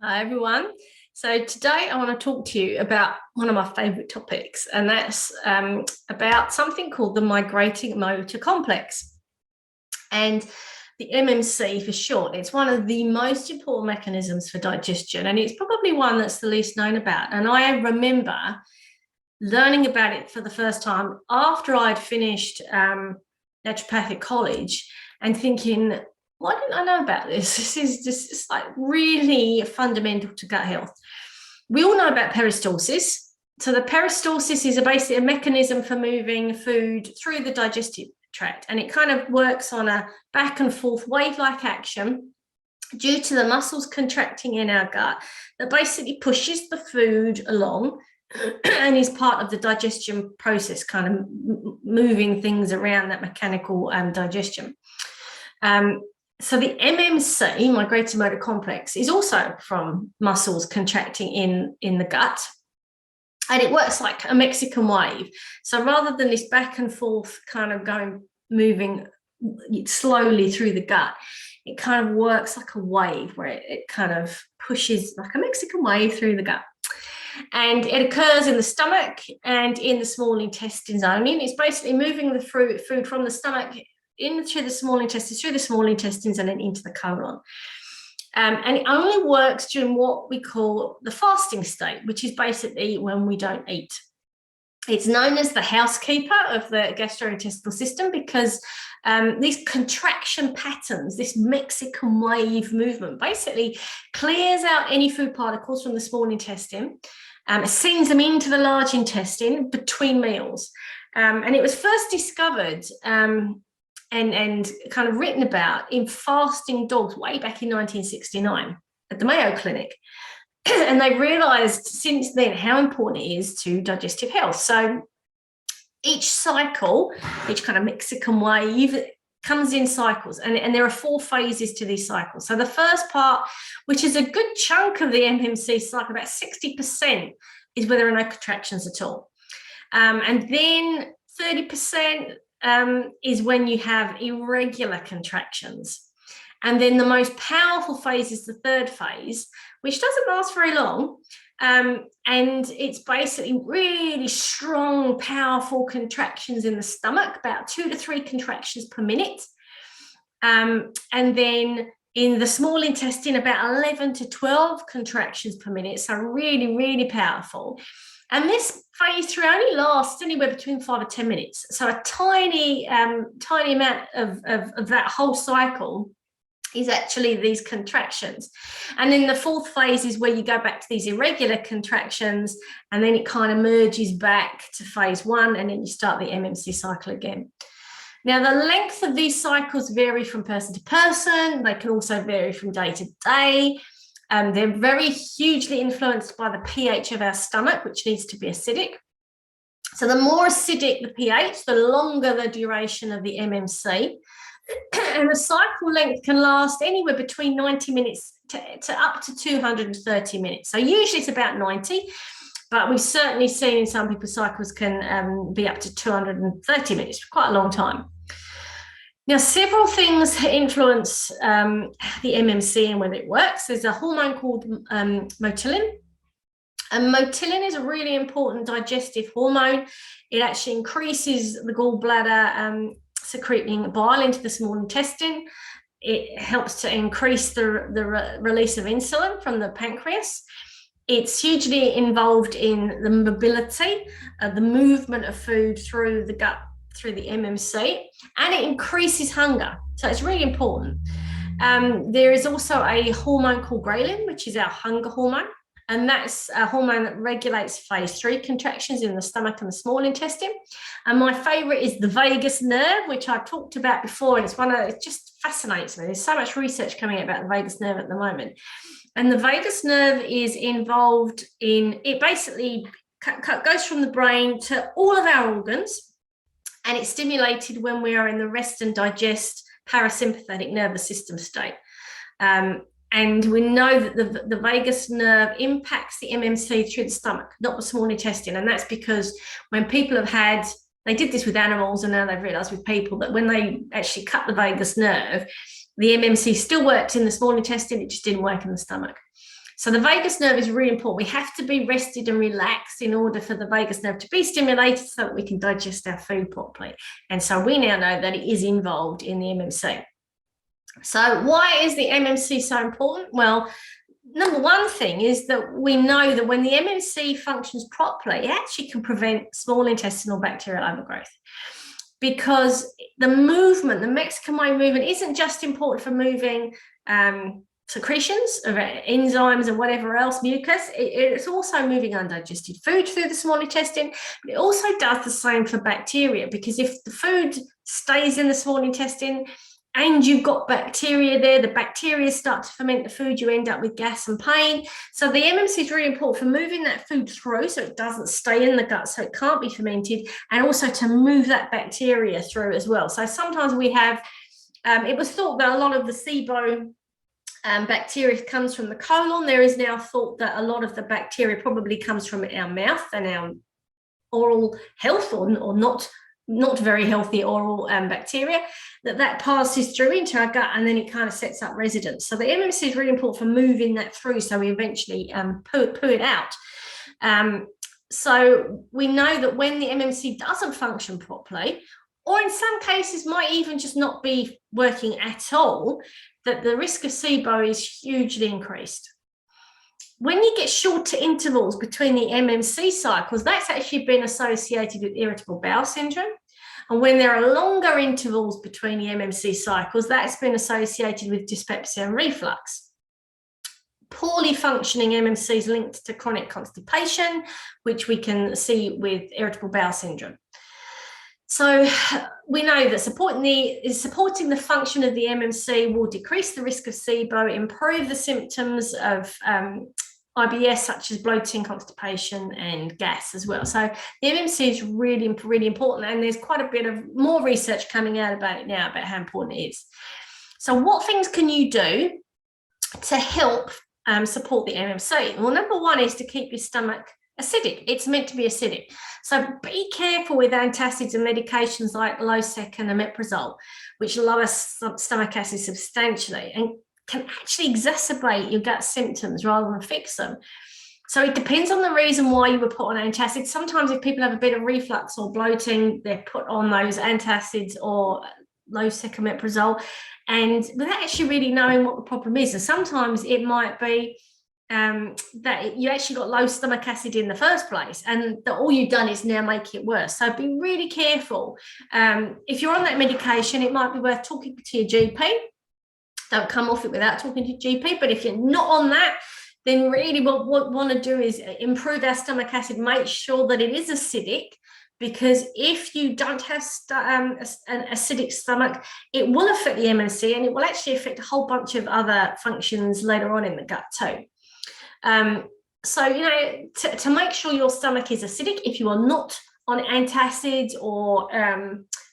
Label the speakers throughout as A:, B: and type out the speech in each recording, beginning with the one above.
A: Hi, everyone. So today I want to talk to you about one of my favourite topics, and that's about something called the migrating motor complex. And the MMC for short, it's one of the most important mechanisms for digestion, and it's probably one that's the least known about. And I remember learning about it for the first time after I'd finished naturopathic college and thinking, why didn't I know about this? This is like really fundamental to gut health. We all know about peristalsis. So the peristalsis is basically a mechanism for moving food through the digestive tract, and it kind of works on a back and forth wave-like action due to the muscles contracting in our gut that basically pushes the food along and is part of the digestion process, kind of moving things around that mechanical digestion. So the MMC, migrating motor complex, is also from muscles contracting in the gut, and it works like a Mexican wave. So rather than this back and forth kind of moving slowly through the gut, it kind of works like a wave where it kind of pushes like a Mexican wave through the gut. And it occurs in the stomach and in the small intestines only. And it's basically moving the food from the stomach into the small intestines, through the small intestines, and then into the colon. And it only works during what we call the fasting state, which is basically when we don't eat. It's known as the housekeeper of the gastrointestinal system because these contraction patterns, this Mexican wave movement, basically clears out any food particles from the small intestine, sends them into the large intestine between meals. And it was first discovered and kind of written about in fasting dogs way back in 1969 at the Mayo Clinic. And they realized since then how important it is to digestive health. So each cycle, each kind of Mexican wave, comes in cycles, and there are 4 phases to these cycles. So the first part, which is a good chunk of the MMC cycle, about 60%, is where there are no contractions at all. And then 30% is when you have irregular contractions. And then the most powerful phase is the third phase, which doesn't last very long. And it's basically really strong, powerful contractions in the stomach, about 2 to 3 contractions per minute. And then in the small intestine, about 11 to 12 contractions per minute. So really, really powerful. And this phase 3 only lasts anywhere between 5 or 10 minutes. So a tiny amount of that whole cycle is actually these contractions. And then the 4th phase is where you go back to these irregular contractions, and then it kind of merges back to phase 1, and then you start the MMC cycle again. Now, the length of these cycles vary from person to person. They can also vary from day to day. They're very hugely influenced by the pH of our stomach, which needs to be acidic. So the more acidic the pH, the longer the duration of the MMC. And the cycle length can last anywhere between 90 minutes to up to 230 minutes. So usually it's about 90, but we've certainly seen in some people's cycles can be up to 230 minutes, quite a long time. Now, several things influence the MMC and whether it works. There's a hormone called motilin. And motilin is a really important digestive hormone. It actually increases the gallbladder secreting bile into the small intestine. It helps to increase the release of insulin from the pancreas. It's hugely involved in the mobility, the movement of food through the gut, through the MMC, and it increases hunger. So it's really important. There is also a hormone called ghrelin, which is our hunger hormone. And that's a hormone that regulates phase 3 contractions in the stomach and the small intestine. And my favorite is the vagus nerve, which I've talked about before. And it just fascinates me. There's so much research coming out about the vagus nerve at the moment. And the vagus nerve is involved in, it basically goes from the brain to all of our organs. And it's stimulated when we are in the rest and digest parasympathetic nervous system state. And we know that the vagus nerve impacts the MMC through the stomach, not the small intestine. And that's because when people they did this with animals, and now they've realized with people that when they actually cut the vagus nerve, the MMC still worked in the small intestine, it just didn't work in the stomach. So the vagus nerve is really important. We have to be rested and relaxed in order for the vagus nerve to be stimulated so that we can digest our food properly. And so we now know that it is involved in the MMC. So why is the MMC so important? Well, number one thing is that we know that when the MMC functions properly, it actually can prevent small intestinal bacterial overgrowth. Because the movement, the Mexican way movement, isn't just important for moving secretions of enzymes and whatever else, mucus. It's also moving undigested food through the small intestine, but it also does the same for bacteria, because if the food stays in the small intestine and you've got bacteria there, the bacteria start to ferment the food, you end up with gas and pain. So the MMC is really important for moving that food through so it doesn't stay in the gut, so it can't be fermented, and also to move that bacteria through as well. So sometimes we have, it was thought that a lot of the SIBO bacteria comes from the colon. There is now thought that a lot of the bacteria probably comes from our mouth and our oral health, or not very healthy oral bacteria, that passes through into our gut, and then it kind of sets up residence. So the MMC is really important for moving that through so we eventually poo it out. So we know that when the MMC doesn't function properly, or in some cases might even just not be working at all, that the risk of SIBO is hugely increased. When you get shorter intervals between the MMC cycles, that's actually been associated with irritable bowel syndrome. And when there are longer intervals between the MMC cycles, that's been associated with dyspepsia and reflux. Poorly functioning MMC is linked to chronic constipation, which we can see with irritable bowel syndrome. So we know that supporting the function of the MMC will decrease the risk of SIBO, improve the symptoms of IBS, such as bloating, constipation, and gas as well. So the MMC is really, really important, and there's quite a bit of more research coming out about it now, about how important it is. So what things can you do to help support the MMC? Well, number one is to keep your stomach acidic. It's meant to be acidic. So be careful with antacids and medications like Losec and omeprazole, which lower stomach acid substantially and can actually exacerbate your gut symptoms rather than fix them. So it depends on the reason why you were put on antacids. Sometimes if people have a bit of reflux or bloating, they're put on those antacids or Losec, omeprazole, and without actually really knowing what the problem is. And sometimes it might be that you actually got low stomach acid in the first place, and that all you've done is now make it worse. So be really careful. If you're on that medication, it might be worth talking to your GP. Don't come off it without talking to your GP. But if you're not on that, then really what we want to do is improve our stomach acid, make sure that it is acidic, because if you don't have an acidic stomach, it will affect the MMC, and it will actually affect a whole bunch of other functions later on in the gut too. So, you know, to make sure your stomach is acidic, if you are not on antacids or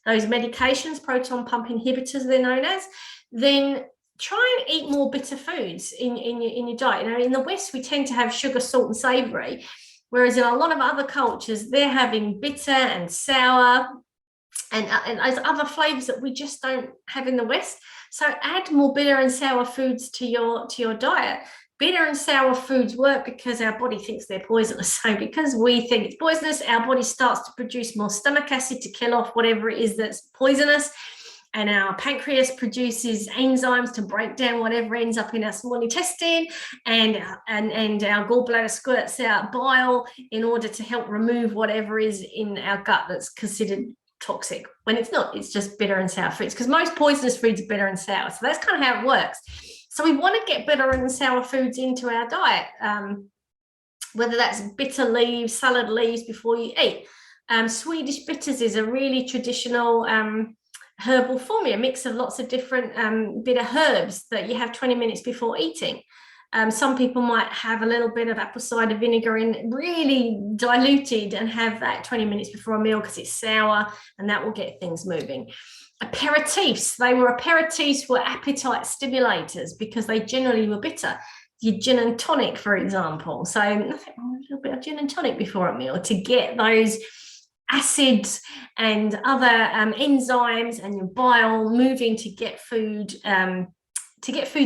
A: those medications, proton pump inhibitors they're known as, then try and eat more bitter foods in your diet. You know, in the West, we tend to have sugar, salt, and savory, whereas in a lot of other cultures, they're having bitter and sour and those other flavors that we just don't have in the West. So add more bitter and sour foods to your diet. Bitter and sour foods work because our body thinks they're poisonous. So because we think it's poisonous, our body starts to produce more stomach acid to kill off whatever it is that's poisonous. And our pancreas produces enzymes to break down whatever ends up in our small intestine, and our gallbladder squirts out bile in order to help remove whatever is in our gut that's considered toxic, when it's not. It's just bitter and sour foods, because most poisonous foods are bitter and sour. So that's kind of how it works. So we want to get bitter and sour foods into our diet, whether that's bitter leaves, salad leaves before you eat. Swedish bitters is a really traditional herbal formula, a mix of lots of different bitter herbs that you have 20 minutes before eating. Some people might have a little bit of apple cider vinegar in, really diluted, and have that 20 minutes before a meal because it's sour, and that will get things moving. Aperitifs, aperitifs were appetite stimulators because they generally were bitter. Your gin and tonic, for example. So nothing wrong with a little bit of gin and tonic before a meal to get those acids and other enzymes and your bile moving to get food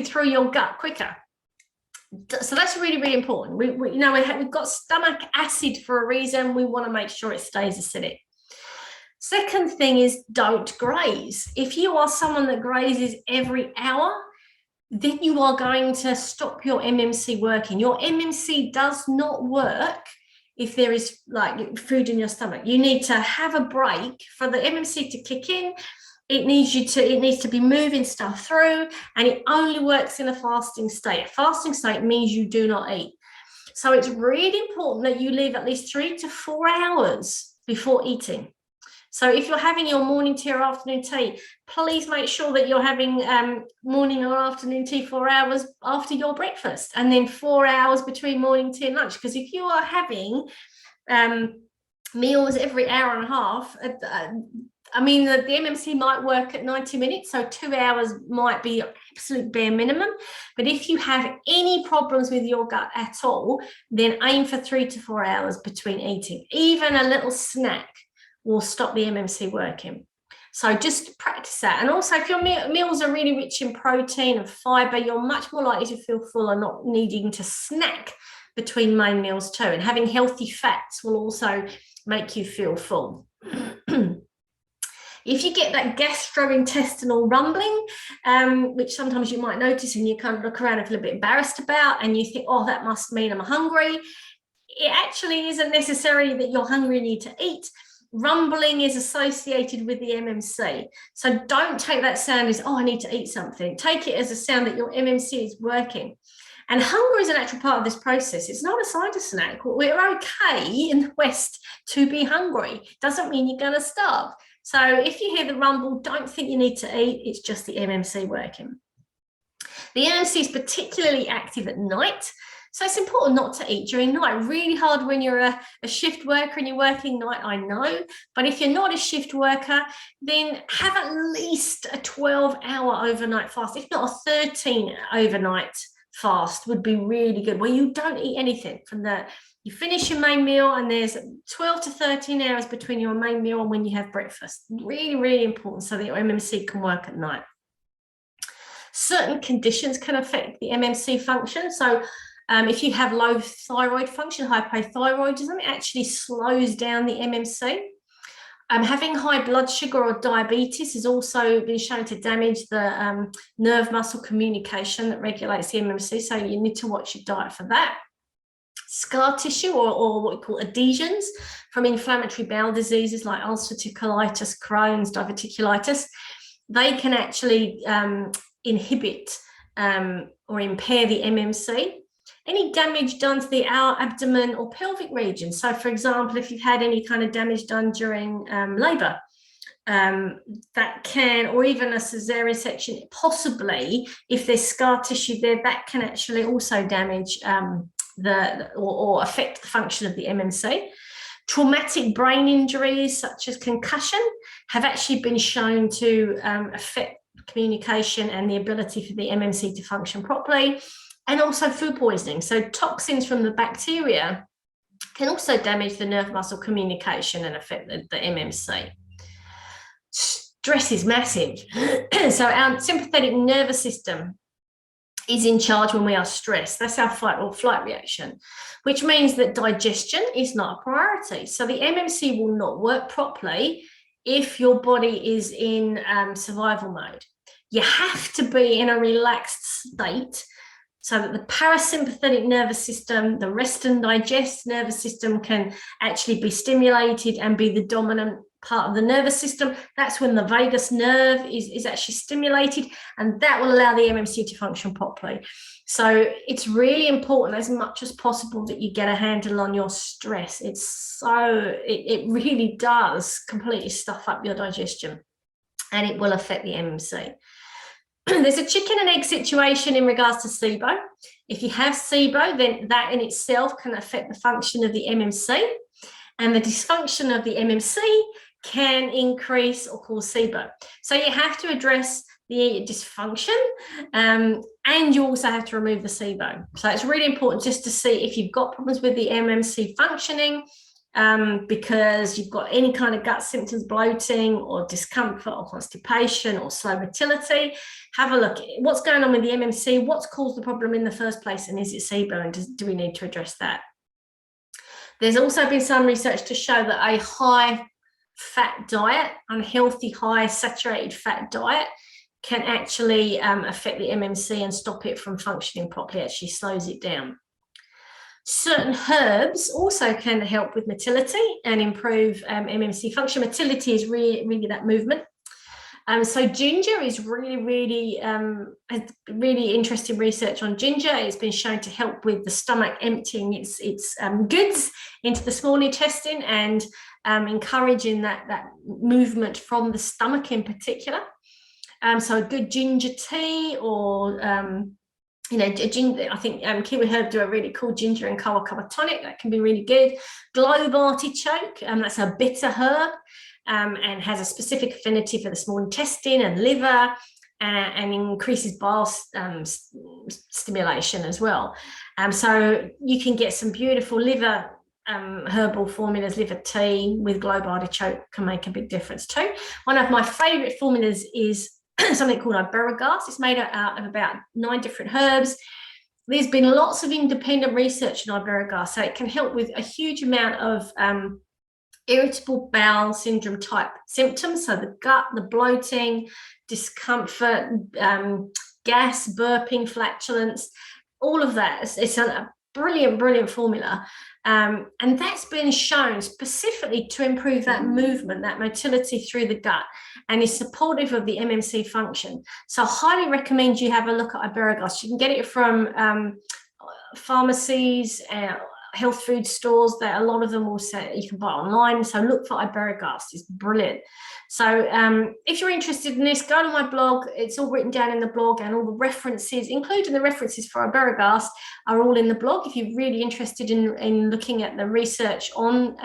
A: through your gut quicker. So that's really, really important. We've got stomach acid for a reason. We want to make sure it stays acidic. Second thing is, don't graze. If you are someone that grazes every hour, then you are going to stop your MMC working. Your MMC does not work if there is like food in your stomach. You need to have a break for the MMC to kick in. It needs to be moving stuff through, and it only works in a fasting state. A fasting state means you do not eat. So it's really important that you leave at least 3 to 4 hours before eating. So if you're having your morning tea or afternoon tea, please make sure that you're having morning or afternoon tea 4 hours after your breakfast, and then 4 hours between morning tea and lunch. Because if you are having meals every hour and a half, I mean, the MMC might work at 90 minutes, so 2 hours might be absolute bare minimum. But if you have any problems with your gut at all, then aim for 3 to 4 hours between eating. Even a little snack will stop the MMC working. So just practice that. And also, if your meals are really rich in protein and fiber, you're much more likely to feel full and not needing to snack between main meals too. And having healthy fats will also make you feel full. If you get that gastrointestinal rumbling, which sometimes you might notice and you kind of look around and feel a bit embarrassed about, and you think, oh, that must mean I'm hungry, it actually isn't necessarily that you're hungry and need to eat. Rumbling is associated with the MMC. So don't take that sound as, oh, I need to eat something. Take it as a sound that your MMC is working. And hunger is an actual part of this process. It's not a side snack. We're okay in the West to be hungry. Doesn't mean you're going to starve. So if you hear the rumble, don't think you need to eat. It's just the MMC working. The MMC is particularly active at night. So it's important not to eat during night. Really hard when you're a shift worker and you're working night, I know. But if you're not a shift worker, then have at least a 12-hour overnight fast, if not a 13 overnight fast would be really good, where you don't eat anything from you finish your main meal and there's 12 to 13 hours between your main meal and when you have breakfast. Really, really important so that your MMC can work at night. Certain conditions can affect the MMC function. So if you have low thyroid function, hypothyroidism, it actually slows down the MMC. Having high blood sugar or diabetes has also been shown to damage the nerve muscle communication that regulates the MMC. So you need to watch your diet for that. Scar tissue or what we call adhesions from inflammatory bowel diseases like ulcerative colitis, Crohn's, diverticulitis, they can actually inhibit or impair the MMC. Any damage done to the abdomen or pelvic region. So, for example, if you've had any kind of damage done during labour, that can, or even a cesarean section, possibly, if there's scar tissue there, that can actually also damage or affect the function of the MMC. Traumatic brain injuries, such as concussion, have actually been shown to affect communication and the ability for the MMC to function properly. And also food poisoning. So toxins from the bacteria can also damage the nerve muscle communication and affect the MMC. Stress is massive. So our sympathetic nervous system is in charge when we are stressed. That's our fight or flight reaction, which means that digestion is not a priority. So the MMC will not work properly if your body is in survival mode. You have to be in a relaxed state so that the parasympathetic nervous system, the rest and digest nervous system can actually be stimulated and be the dominant part of the nervous system. That's when the vagus nerve is actually stimulated, and that will allow the MMC to function properly. So it's really important as much as possible that you get a handle on your stress. It really does completely stuff up your digestion, and it will affect the MMC. There's a chicken and egg situation in regards to SIBO. If you have SIBO, then that in itself can affect the function of the MMC, and the dysfunction of the MMC can increase or cause SIBO. So you have to address the dysfunction, and you also have to remove the SIBO. So it's really important just to see if you've got problems with the MMC functioning, because you've got any kind of gut symptoms, bloating or discomfort or constipation or slow motility, have a look at what's going on with the MMC, what's caused the problem in the first place, and is it SIBO, and do we need to address that? There's also been some research to show that a high fat diet, unhealthy, high saturated fat diet, can actually affect the MMC and stop it from functioning properly, actually slows it down. Certain herbs also can help with motility and improve MMC function. Motility is really that movement. So ginger is really interesting research on ginger. It's been shown to help with the stomach emptying its goods into the small intestine and encouraging that movement from the stomach in particular. So a good ginger tea, or ginger, I think Kiwi Herb do a really cool ginger and kawa tonic that can be really good. Globe artichoke, that's a bitter herb, and has a specific affinity for the small intestine and liver, and increases bile stimulation as well. So you can get some beautiful liver herbal formulas. Liver tea with globe artichoke can make a big difference too. One of my favorite formulas is something called iberogast. It's made out of about 9 different herbs. There's been lots of independent research in iberogast, so it can help with a huge amount of irritable bowel syndrome type symptoms, so the gut, the bloating, discomfort, gas, burping, flatulence, all of that. It's a brilliant formula, and that's been shown specifically to improve that movement, that motility through the gut, and is supportive of the MMC function. So I highly recommend you have a look at iberogast. You can get it from pharmacies, health food stores. That a lot of them will say you can buy online, so look for iberogast. It's brilliant. So if you're interested in this, go to my blog. It's all written down in the blog, and all the references, including the references for iberogast, are all in the blog if you're really interested in looking at the research on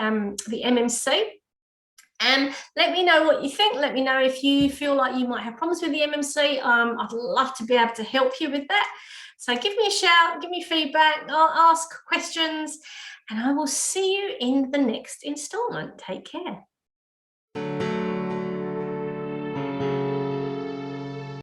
A: the MMC. And let me know what you think. Let me know if you feel like you might have problems with the MMC. I'd love to be able to help you with that. So give me a shout, give me feedback, I'll ask questions, and I will see you in the next installment. Take care.